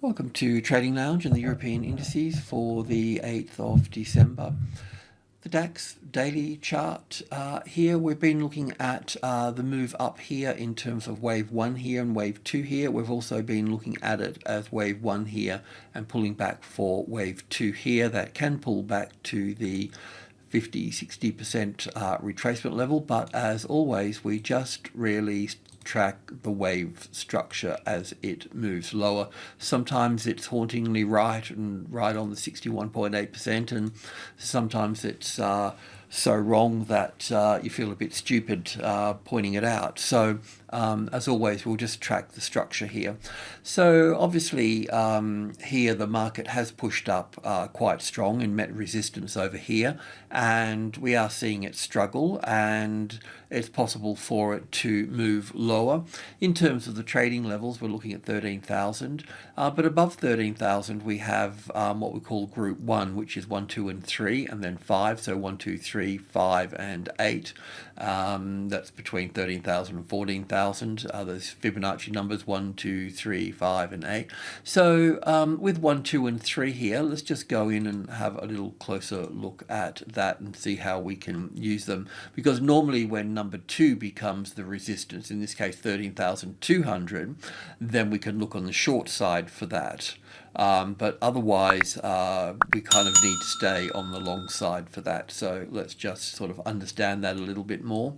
Welcome to Trading Lounge and the European indices for the 8th of December. The DAX daily chart here, we've been looking at the move up here in terms of wave 1 here and wave 2 here. We've also been looking at it as wave 1 here and pulling back for wave 2 here. That can pull back to the 50-60% retracement level, but as always we just really track the wave structure as it moves lower. Sometimes it's hauntingly right and right on the 61.8%, and sometimes it's so wrong that you feel a bit stupid pointing it out. So as always, we'll just track the structure here. So obviously here the market has pushed up quite strong and met resistance over here, and we are seeing it struggle, and it's possible for it to move lower. In terms of the trading levels, we're looking at 13,000, but above 13,000 we have what we call group 1, which is 1, 2 and 3, and then 5, so 1, 2, 3, 5 and 8. That's between 13,000 and 14,000. Those Fibonacci numbers 1, 2, 3, 5 and 8. So with 1, 2 and 3 here, let's just go in and have a little closer look at that and see how we can use them, because normally when number 2 becomes the resistance, in this case 13,200, then we can look on the short side for that. But otherwise we kind of need to stay on the long side for that. So let's just sort of understand that a little bit more.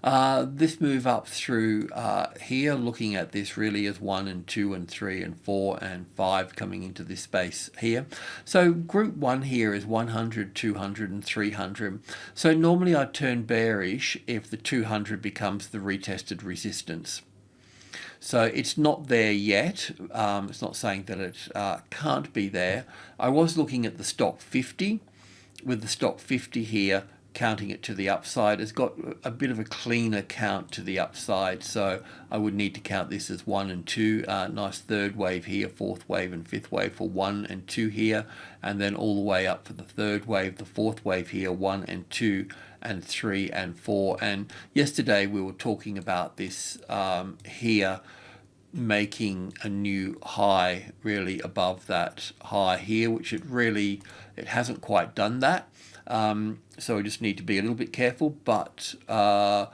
This move up through here, looking at this really as 1 and 2 and 3 and 4 and 5 coming into this space here. So group 1 here is 100, 200 and 300. So normally I'd turn bearish if the 200 becomes the retested resistance. So it's not there yet. It's not saying that it can't be there. I was looking at the stock 50, with the stock 50 here counting it to the upside. It's got a bit of a cleaner count to the upside, so I would need to count this as 1 and 2. Nice third wave here, fourth wave and fifth wave for 1 and 2 here, and then all the way up for the third wave, the fourth wave here, 1 and 2 and 3 and 4. And yesterday we were talking about this here making a new high really above that high here, which it hasn't quite done that. So we just need to be a little bit careful, but I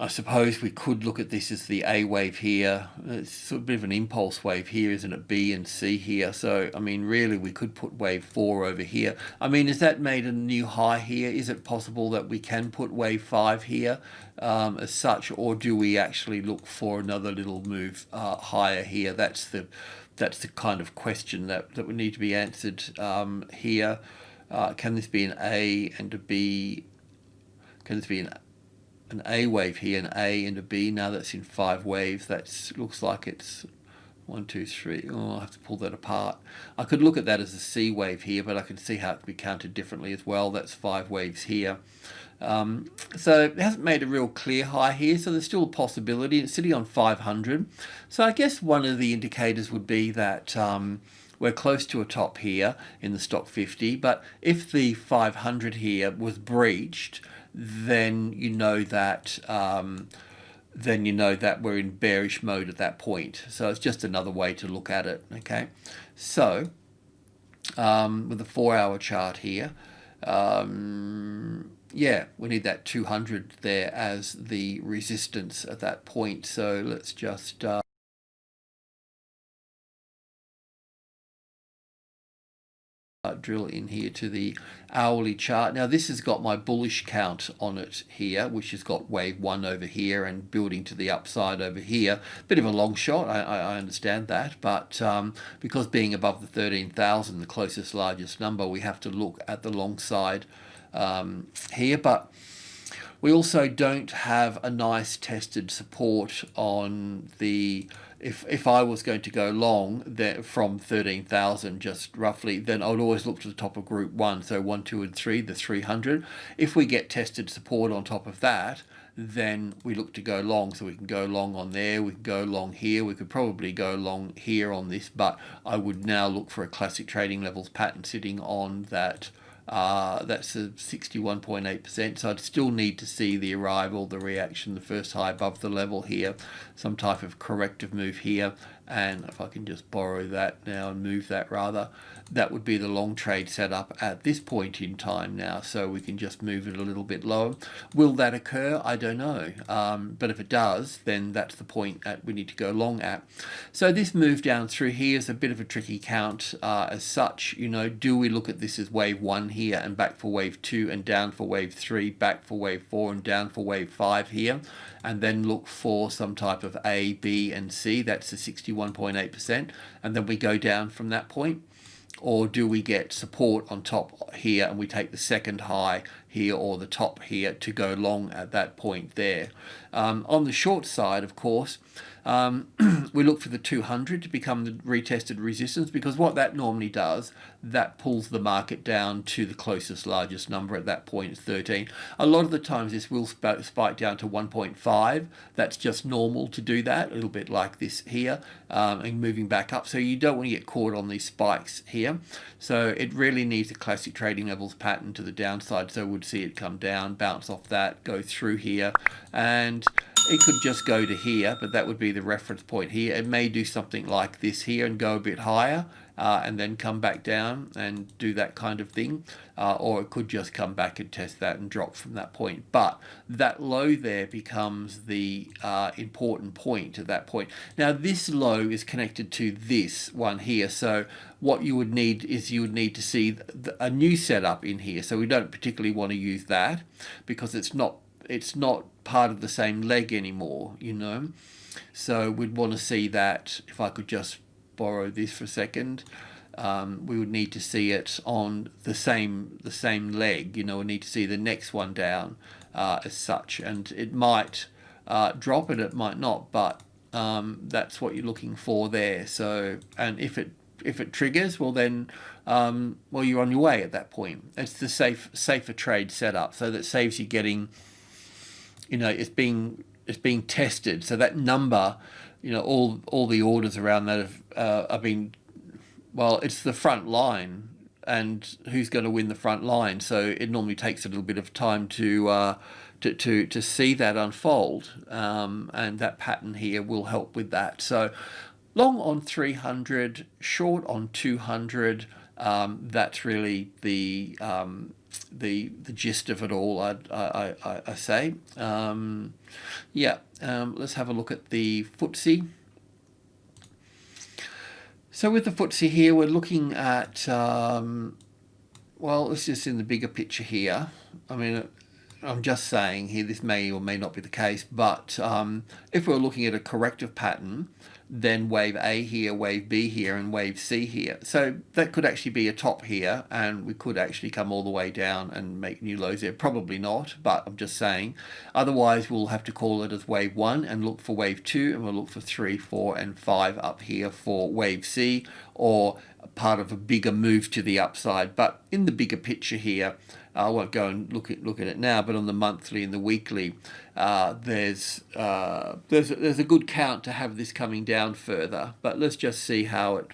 suppose we could look at this as the A wave here. It's a bit of an impulse wave here, isn't it? B and C here. So, I mean, really, we could put wave 4 over here. I mean, has that made a new high here? Is it possible that we can put wave 5 here as such, or do we actually look for another little move higher here? That's the kind of question that would need to be answered here. Can this be an A and a B? Can this be an A wave here, an A and a B? Now that's in 5 waves. That looks like it's 1, 2, 3. Oh, I'll have to pull that apart. I could look at that as a C wave here, but I can see how it could be counted differently as well. That's 5 waves here. So it hasn't made a real clear high here, so there's still a possibility. It's sitting on 500. So I guess one of the indicators would be that we're close to a top here in the stock 50, but if the 500 here was breached, then you know that we're in bearish mode at that point. So it's just another way to look at it. Okay, so with the 4-hour chart here, yeah, we need that 200 there as the resistance at that point. So let's just drill in here to the hourly chart. Now this has got my bullish count on it here, which has got wave 1 over here and building to the upside over here. Bit of a long shot, I understand that, but because being above the 13,000, the closest largest number, we have to look at the long side here. But we also don't have a nice tested support on the, if I was going to go long there from 13,000 just roughly, then I would always look to the top of group 1, so 1, 2 and 3, the 300. If we get tested support on top of that, then we look to go long. So we can go long on there, we can go long here, we could probably go long here on this, but I would now look for a classic trading levels pattern sitting on that That's a 61.8%. So I'd still need to see the arrival, the reaction, the first high above the level here, some type of corrective move here. And if I can just borrow that now and move that rather, that would be the long trade setup at this point in time now. So we can just move it a little bit lower. Will that occur? I don't know. But if it does, then that's the point at we need to go long at. So this move down through here is a bit of a tricky count as such. You know, do we look at this as wave 1 here and back for wave 2 and down for wave 3, back for wave 4 and down for wave 5 here, and then look for some type of A, B, and C? That's the 61.8%, and then we go down from that point. Or do we get support on top here and we take the second high here or the top here to go long at that point there? On the short side, of course, we look for the 200 to become the retested resistance, because what that normally does, that pulls the market down to the closest largest number at that point, 13. A lot of the times this will spike down to 1.5. That's just normal to do that, a little bit like this here, and moving back up. So you don't want to get caught on these spikes here. So it really needs a classic trading levels pattern to the downside. So we'd see it come down, bounce off that, go through here, and it could just go to here, but that would be the reference point here. It may do something like this here and go a bit higher and then come back down and do that kind of thing. Or it could just come back and test that and drop from that point. But that low there becomes the important point at that point. Now this low is connected to this one here. So what you would need is you would need to see a new setup in here. So we don't particularly want to use that because it's not part of the same leg anymore, you know. So we'd want to see that. If I could just borrow this for a second, we would need to see it on the same leg, you know. We need to see the next one down as such, and it might drop and it might not, but that's what you're looking for there. So, and if it triggers, well then well, you're on your way at that point. It's the safer trade setup, so that saves you getting, you know, it's being tested. So that number, you know, all the orders around that have been, well, it's the front line, and who's going to win the front line? So it normally takes a little bit of time to see that unfold, and that pattern here will help with that. So long on 300, short on 200. That's really the gist of it all, I say. Let's have a look at the FTSE. So with the FTSE here, we're looking at, well, it's just in the bigger picture here. I mean, I'm just saying here, this may or may not be the case, but if we're looking at a corrective pattern, then wave A here, wave B here, and wave C here. So that could actually be a top here, and we could actually come all the way down and make new lows there. Probably not, but I'm just saying. Otherwise, we'll have to call it as wave 1 and look for wave 2, and we'll look for 3, 4, and 5 up here for wave C, or part of a bigger move to the upside. But in the bigger picture here, I won't go and look at it now, but on the monthly and the weekly, there's a good count to have this coming down further. But let's just see how it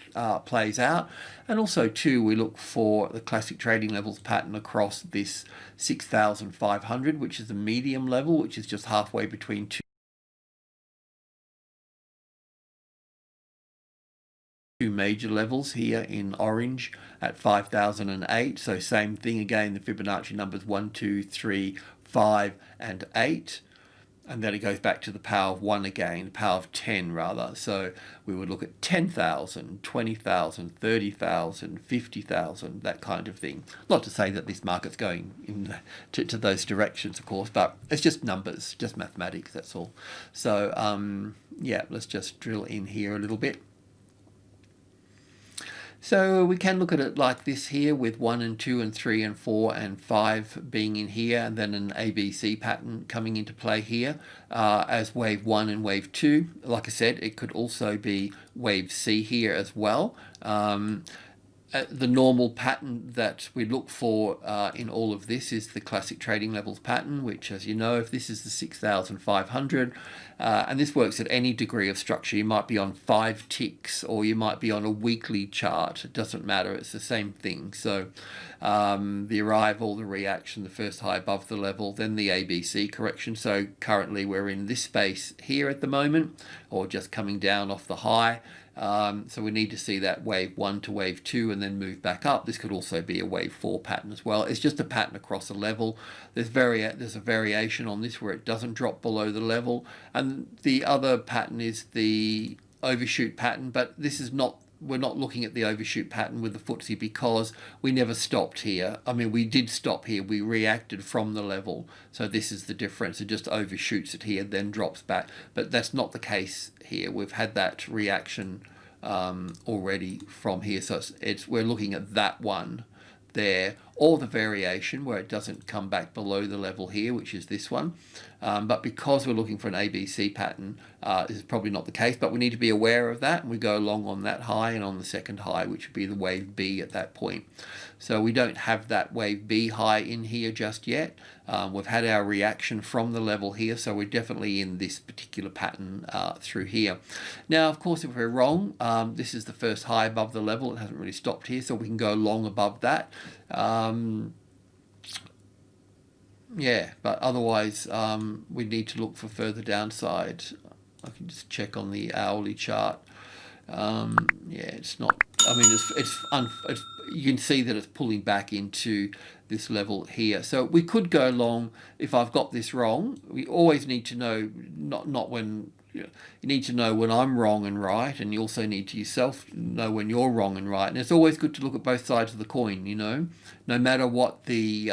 plays out. And also too, we look for the classic trading levels pattern across this 6,500, which is the medium level, which is just halfway between two major levels here in orange at 5,008. So same thing again, the Fibonacci numbers 1, 2, 3, 5, and 8. And then it goes back to the power of 1 again, power of 10 rather. So we would look at 10,000, 20,000, 30,000, 50,000, that kind of thing. Not to say that this market's going to those directions, of course, but it's just numbers, just mathematics, that's all. So yeah, let's just drill in here a little bit. So we can look at it like this here, with 1 and 2 and 3 and 4 and 5 being in here, and then an ABC pattern coming into play here as wave 1 and wave 2. Like I said, it could also be wave C here as well. the normal pattern that we look for in all of this is the classic trading levels pattern, which, as you know, if this is the 6,500, and this works at any degree of structure. You might be on 5 ticks or you might be on a weekly chart. It doesn't matter. It's the same thing. So the arrival, the reaction, the first high above the level, then the ABC correction. So currently we're in this space here at the moment, or just coming down off the high. So we need to see that wave 1 to wave 2 and then move back up. This could also be a wave 4 pattern as well. It's just a pattern across a level. There's a variation on this where it doesn't drop below the level. And the other pattern is the overshoot pattern, but this is not, we're not looking at the overshoot pattern with the FTSE because we never stopped here. I mean, we did stop here. We reacted from the level. So this is the difference. It just overshoots it here, then drops back. But that's not the case here. We've had that reaction already from here. So we're looking at that one there, or the variation where it doesn't come back below the level here, which is this one. But because we're looking for an ABC pattern, this is probably not the case, but we need to be aware of that, and we go along on that high and on the second high, which would be the wave B at that point. So we don't have that wave B high in here just yet. We've had our reaction from the level here, so we're definitely in this particular pattern through here. Now, of course, if we're wrong, this is the first high above the level. It hasn't really stopped here, so we can go long above that. Yeah, but otherwise we need to look for further downside. I can just check on the hourly chart. Yeah, it's not, I mean, it's you can see that it's pulling back into this level here. So we could go long if I've got this wrong. We always need to know, not when, you need to know when I'm wrong and right, and you also need to yourself know when you're wrong and right. And it's always good to look at both sides of the coin, you know, no matter what the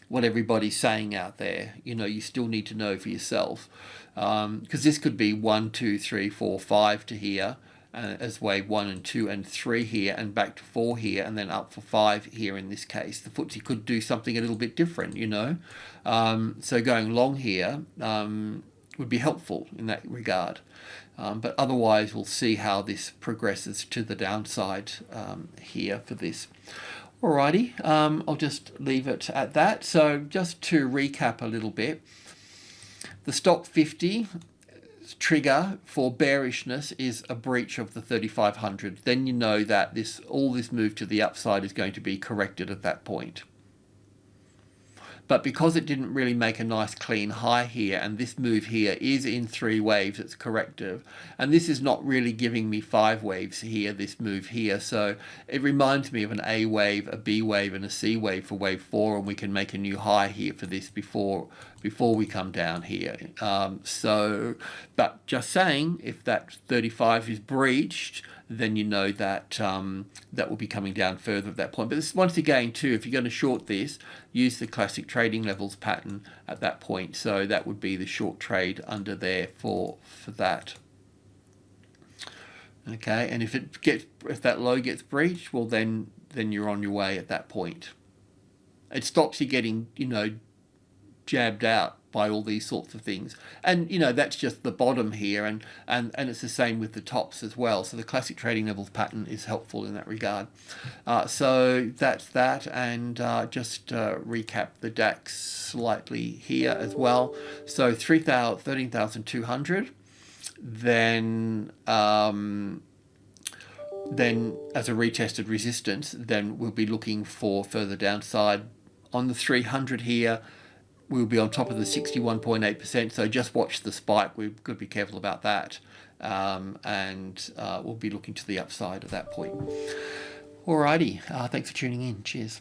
what everybody's saying out there, you know, you still need to know for yourself, because this could be 1, 2, 3, 4, 5 to here, as wave 1 and 2 and 3 here, and back to 4 here, and then up for 5 here in this case. The FTSE could do something a little bit different, you know. So going long here would be helpful in that regard. But otherwise, we'll see how this progresses to the downside here for this. Alrighty, I'll just leave it at that. So just to recap a little bit, the stock 50 trigger for bearishness is a breach of the 3,500. Then you know that all this move to the upside is going to be corrected at that point. But because it didn't really make a nice clean high here, and this move here is in 3 waves, it's corrective. And this is not really giving me 5 waves here, this move here. So it reminds me of an A wave, a B wave, and a C wave for wave 4, and we can make a new high here for this before we come down here. But just saying, if that 35 is breached, then you know that that will be coming down further at that point. But this, once again, too, if you're going to short this, use the classic trading levels pattern at that point. So that would be the short trade under there for that. Okay, and if that low gets breached, well then you're on your way at that point. It stops you getting, you know, jabbed out by all these sorts of things, and you know that's just the bottom here, and it's the same with the tops as well. So the classic trading levels pattern is helpful in that regard. So that's that, and just recap the DAX slightly here as well. So 13,200, then as a retested resistance, then we'll be looking for further downside on the 300 here. We'll be on top of the 61.8%, so just watch the spike. We've got to be careful about that, and we'll be looking to the upside at that point. Alrighty, thanks for tuning in. Cheers.